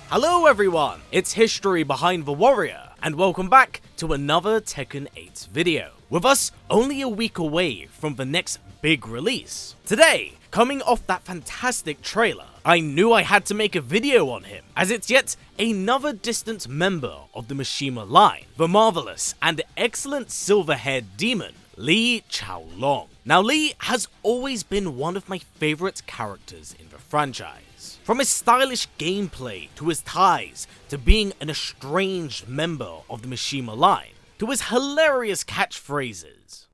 Hello everyone, it's History Behind the Warrior, and welcome back to another Tekken 8 video. With us only a week away from the next big release. Today, coming off that fantastic trailer, I knew I had to make a video on him, as it's yet another distant member of the Mishima line, the marvelous and excellent silver-haired demon, Chaolon. Now Lee has always been one of my favorite characters in the franchise. From his stylish gameplay, to his ties, to being an estranged member of the Mishima line, to his hilarious catchphrases.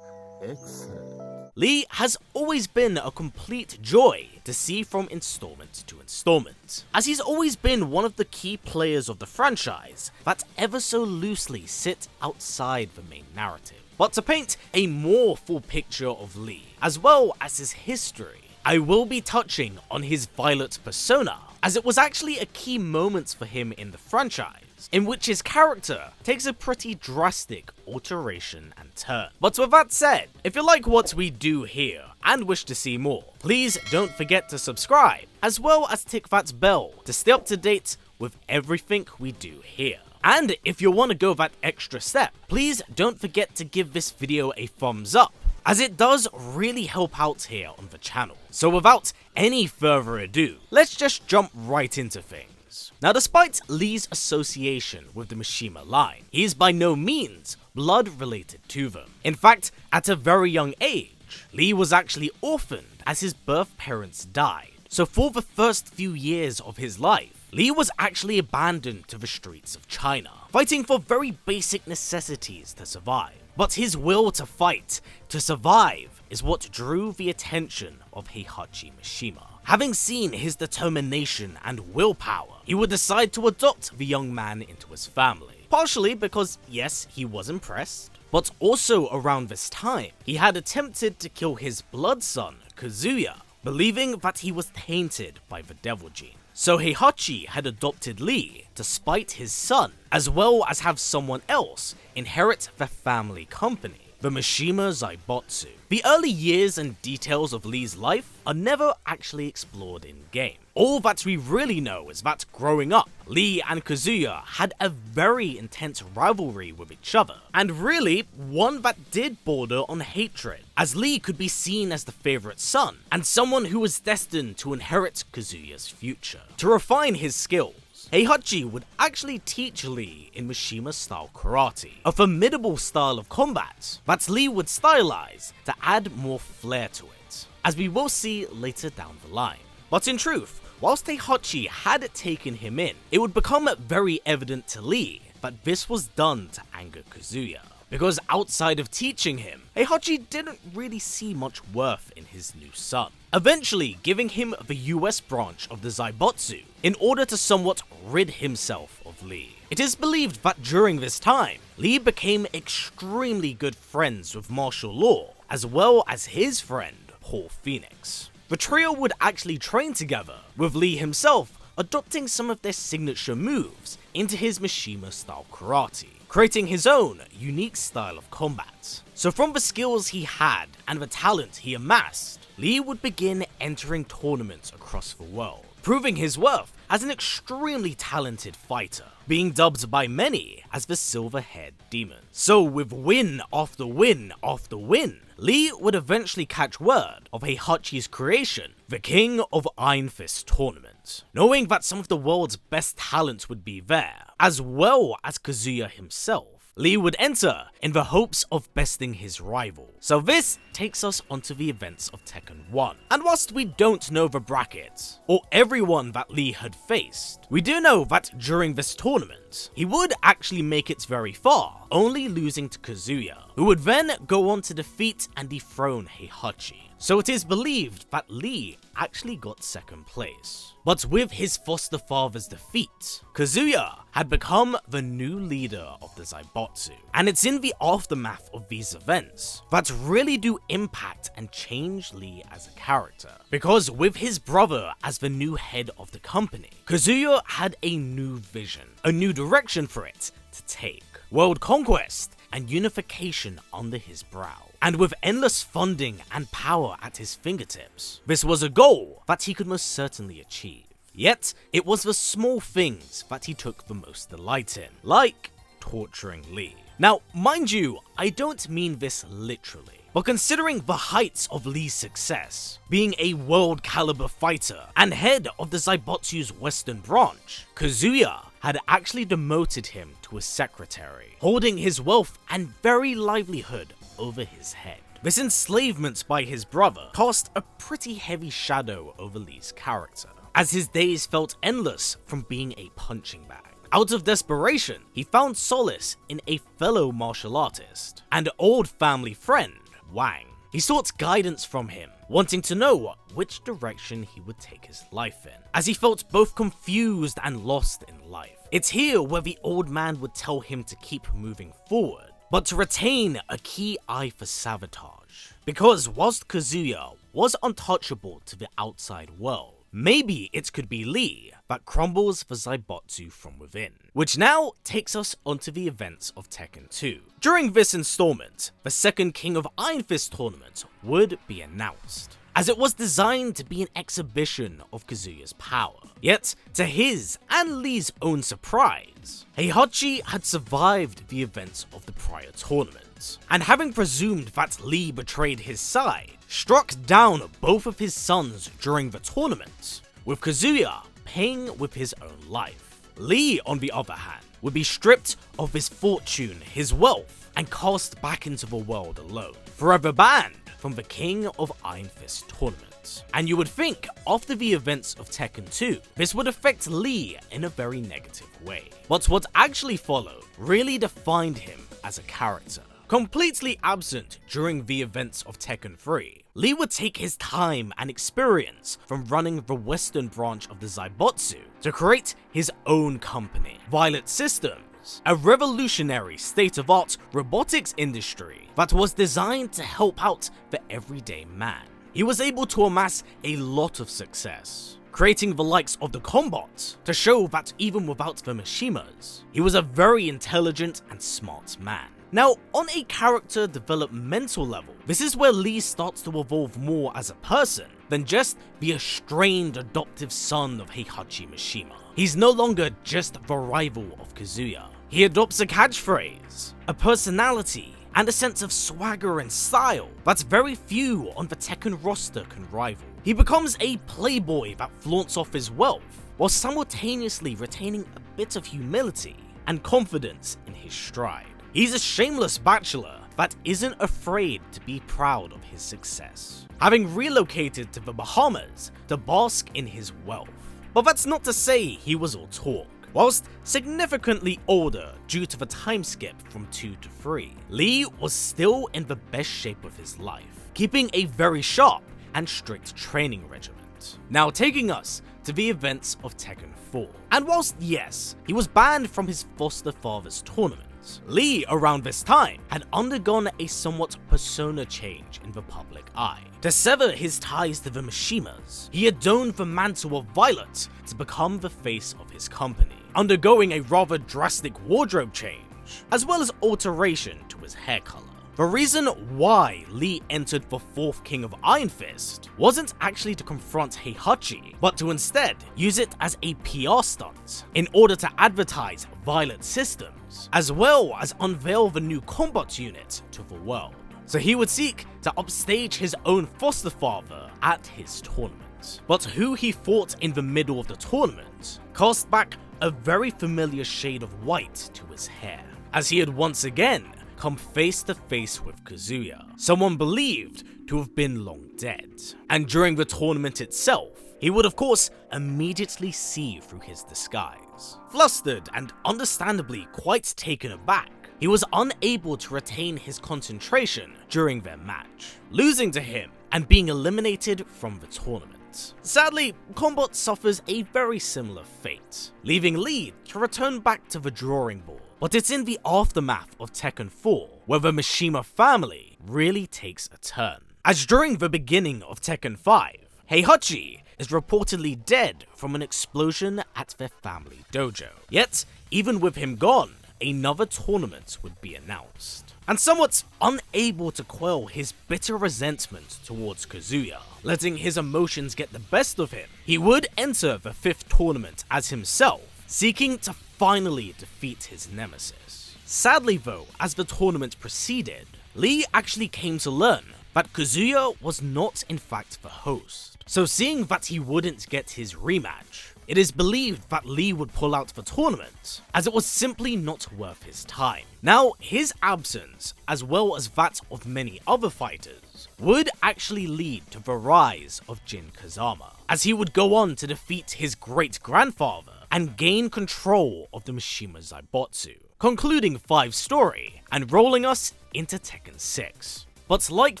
Excellent. Lee has always been a complete joy to see from installment to installment, as he's always been one of the key players of the franchise that ever so loosely sit outside the main narrative. But to paint a more full picture of Lee, as well as his history, I will be touching on his Violet persona, as it was actually a key moment for him in the franchise, in which his character takes a pretty drastic alteration and turn. But with that said, if you like what we do here and wish to see more, please don't forget to subscribe, as well as tick that bell to stay up to date with everything we do here. And if you want to go that extra step, please don't forget to give this video a thumbs up, as it does really help out here on the channel. So without any further ado, let's just jump right into things. Now, despite Lee's association with the Mishima line, he is by no means blood related to them. In fact, at a very young age, Lee was actually orphaned as his birth parents died. So for the first few years of his life, Lee was actually abandoned to the streets of China, fighting for very basic necessities to survive. But his will to fight, to survive, is what drew the attention of Heihachi Mishima. Having seen his determination and willpower, he would decide to adopt the young man into his family. Partially because, yes, he was impressed, but also around this time, he had attempted to kill his blood son, Kazuya, believing that he was tainted by the devil gene. So Heihachi had adopted Lee to spite his son, as well as have someone else inherit the family company, the Mishima Zaibatsu. The early years and details of Lee's life are never actually explored in-game. All that we really know is that growing up, Lee and Kazuya had a very intense rivalry with each other, and really one that did border on hatred, as Lee could be seen as the favorite son, and someone who was destined to inherit Kazuya's future. To refine his skills, Heihachi would actually teach Lee in Mishima-style karate, a formidable style of combat that Lee would stylize to add more flair to it, as we will see later down the line. But in truth, whilst Heihachi had taken him in, it would become very evident to Lee that this was done to anger Kazuya, because outside of teaching him, Heihachi didn't really see much worth in his new son, eventually giving him the US branch of the Zaibatsu in order to somewhat rid himself of Lee. It is believed that during this time, Lee became extremely good friends with martial law, as well as his friend, Paul Phoenix. The trio would actually train together, with Lee himself adopting some of their signature moves into his Mishima-style karate, creating his own unique style of combat. So from the skills he had and the talent he amassed, Lee would begin entering tournaments across the world, proving his worth as an extremely talented fighter, being dubbed by many as the silver-haired demon. So with win after win after win, Lee would eventually catch word of Heihachi's creation, the King of Iron Fist Tournament, knowing that some of the world's best talents would be there, as well as Kazuya himself. Lee would enter in the hopes of besting his rival. So this takes us onto the events of Tekken 1. And whilst we don't know the bracket, or everyone that Lee had faced, we do know that during this tournament, he would actually make it very far, only losing to Kazuya, who would then go on to defeat and dethrone Heihachi. So it is believed that Lee actually got second place. But with his foster father's defeat, Kazuya had become the new leader of the Zaibatsu. And it's in the aftermath of these events that really do impact and change Lee as a character. Because with his brother as the new head of the company, Kazuya had a new vision, a new direction for it to take. World conquest and unification under his brow. And with endless funding and power at his fingertips, this was a goal that he could most certainly achieve. Yet, it was the small things that he took the most delight in, like torturing Lee. Now, mind you, I don't mean this literally, but considering the heights of Lee's success, being a world caliber fighter and head of the Zaibatsu's western branch, Kazuya had actually demoted him to a secretary, holding his wealth and very livelihood over his head. This enslavement by his brother cast a pretty heavy shadow over Lee's character, as his days felt endless from being a punching bag. Out of desperation, he found solace in a fellow martial artist and old family friend, Wang. He sought guidance from him, wanting to know which direction he would take his life in, as he felt both confused and lost in life. It's here where the old man would tell him to keep moving forward, but to retain a key eye for sabotage. Because whilst Kazuya was untouchable to the outside world, maybe it could be Lee that crumbles the Zaibatsu from within. Which now takes us onto the events of Tekken 2. During this installment, the second King of Iron Fist tournament would be announced, as it was designed to be an exhibition of Kazuya's power. Yet, to his and Lee's own surprise, Heihachi had survived the events of the prior tournament, and having presumed that Lee betrayed his side, struck down both of his sons during the tournament, with Kazuya paying with his own life. Lee, on the other hand, would be stripped of his fortune, his wealth, and cast back into the world alone, forever banned from the King of Iron Fist tournament. And you would think, after the events of Tekken 2, this would affect Lee in a very negative way. But what actually followed really defined him as a character. Completely absent during the events of Tekken 3, Lee would take his time and experience from running the western branch of the Zaibatsu to create his own company, Violet Systems, a revolutionary state-of-art robotics industry that was designed to help out the everyday man. He was able to amass a lot of success, creating the likes of the Combot to show that even without the Mishimas, he was a very intelligent and smart man. Now, on a character developmental level, this is where Lee starts to evolve more as a person than just the estranged adoptive son of Heihachi Mishima. He's no longer just the rival of Kazuya. He adopts a catchphrase, a personality, and a sense of swagger and style that very few on the Tekken roster can rival. He becomes a playboy that flaunts off his wealth, while simultaneously retaining a bit of humility and confidence in his stride. He's a shameless bachelor that isn't afraid to be proud of his success, having relocated to the Bahamas to bask in his wealth. But that's not to say he was all talk. Whilst significantly older due to the time skip from 2 to 3, Lee was still in the best shape of his life, keeping a very sharp and strict training regimen. Now taking us to the events of Tekken 4. And whilst yes, he was banned from his foster father's tournament, Lee, around this time, had undergone a somewhat persona change in the public eye. To sever his ties to the Mishimas, he had donned the mantle of Violet to become the face of his company, undergoing a rather drastic wardrobe change, as well as alteration to his hair color. The reason why Lee entered the 4th King of Iron Fist wasn't actually to confront Heihachi, but to instead use it as a PR stunt in order to advertise Violet Systems, as well as unveil the new Combot unit to the world. So he would seek to upstage his own foster father at his tournament. But who he fought in the middle of the tournament cast back a very familiar shade of white to his hair, as he had once again come face to face with Kazuya, someone believed to have been long dead. And during the tournament itself, he would of course immediately see through his disguise. Flustered and understandably quite taken aback, he was unable to retain his concentration during their match, losing to him and being eliminated from the tournament. Sadly, Combot suffers a very similar fate, leaving Lee to return back to the drawing board. But it's in the aftermath of Tekken 4 where the Mishima family really takes a turn, as during the beginning of Tekken 5, Heihachi is reportedly dead from an explosion at their family dojo. Yet, even with him gone, another tournament would be announced. And somewhat unable to quell his bitter resentment towards Kazuya, letting his emotions get the best of him, he would enter the 5th tournament as himself, seeking to finally defeat his nemesis. Sadly though, as the tournament proceeded, Lee actually came to learn that Kazuya was not in fact the host. So seeing that he wouldn't get his rematch, it is believed that Lee would pull out the tournament, as it was simply not worth his time. Now, his absence, as well as that of many other fighters, would actually lead to the rise of Jin Kazama, as he would go on to defeat his great-grandfather and gain control of the Mishima Zaibatsu, concluding 5's story and rolling us into Tekken 6. But like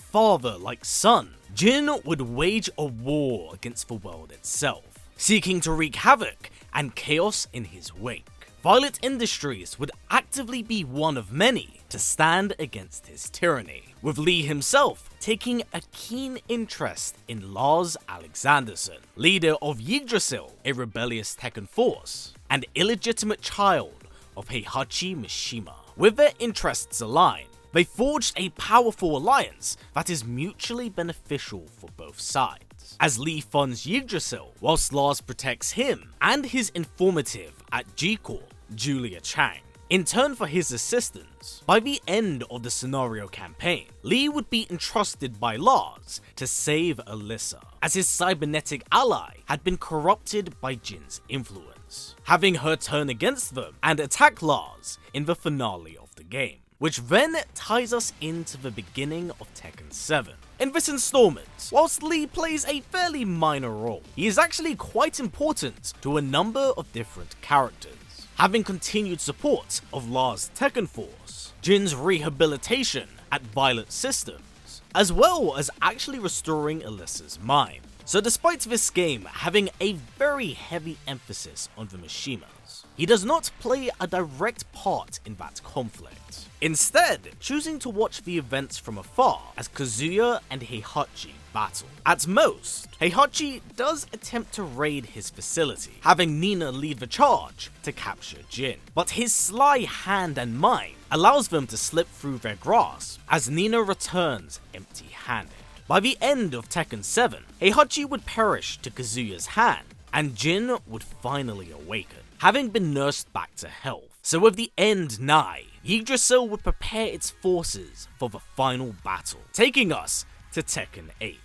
father, like son, Jin would wage a war against the world itself, seeking to wreak havoc and chaos in his wake. Violet Industries would actively be one of many to stand against his tyranny, with Lee himself taking a keen interest in Lars Alexanderson, leader of Yggrdrasil, a rebellious Tekken force, and illegitimate child of Heihachi Mishima. With their interests aligned, they forged a powerful alliance that is mutually beneficial for both sides, as Lee funds Yggrdrasil whilst Lars protects him and his informative at G-Corps, Julia Chang. In turn for his assistance, by the end of the scenario campaign, Lee would be entrusted by Lars to save Alisa, as his cybernetic ally had been corrupted by Jin's influence, having her turn against them and attack Lars in the finale of the game, which then ties us into the beginning of Tekken 7. In this installment, whilst Lee plays a fairly minor role, he is actually quite important to a number of different characters, having continued support of Lars' Tekken Force, Jin's rehabilitation at Violet Systems, as well as actually restoring Alisa's mind. So despite this game having a very heavy emphasis on the Mishimas, he does not play a direct part in that conflict, instead choosing to watch the events from afar as Kazuya and Heihachi battle. At most, Heihachi does attempt to raid his facility, having Nina lead the charge to capture Jin, but his sly hand and mind allows them to slip through their grasp as Nina returns empty-handed. By the end of Tekken 7, Heihachi would perish to Kazuya's hand, and Jin would finally awaken, having been nursed back to health. So with the end nigh, Yggrdrasil would prepare its forces for the final battle, taking us to Tekken 8.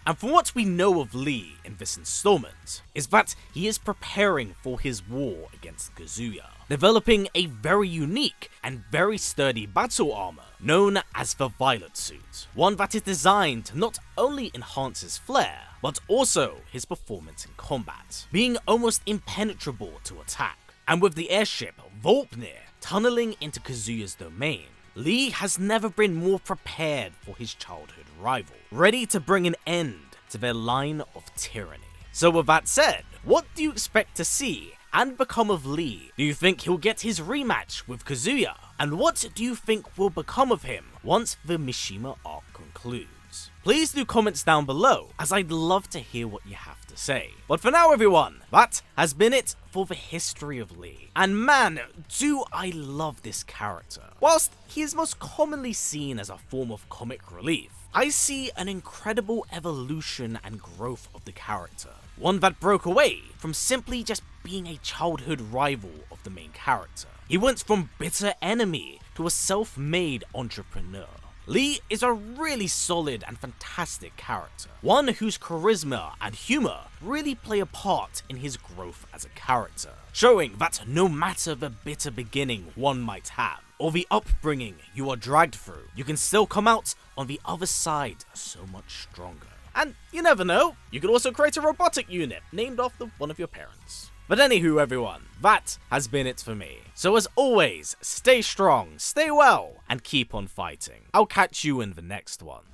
And from what we know of Lee in this installment, is that he is preparing for his war against Kazuya, developing a very unique and very sturdy battle armor known as the Violet Suit, one that is designed to not only enhance his flair, but also his performance in combat, being almost impenetrable to attack. And with the airship Volpnir tunneling into Kazuya's domain, Lee has never been more prepared for his childhood rival, ready to bring an end to their line of tyranny. So with that said, what do you expect to see and become of Lee? Do you think he'll get his rematch with Kazuya? And what do you think will become of him once the Mishima arc concludes? Please do comments down below, as I'd love to hear what you have to say. But for now everyone, that has been it for the history of Lee. And man, do I love this character. Whilst he is most commonly seen as a form of comic relief, I see an incredible evolution and growth of the character. One that broke away from simply just being a childhood rival of the main character. He went from bitter enemy to a self-made entrepreneur. Lee is a really solid and fantastic character, one whose charisma and humor really play a part in his growth as a character, showing that no matter the bitter beginning one might have, or the upbringing you are dragged through, you can still come out on the other side so much stronger. And you never know, you could also create a robotic unit named after one of your parents. But anywho everyone, that has been it for me. So as always, stay strong, stay well, and keep on fighting. I'll catch you in the next one.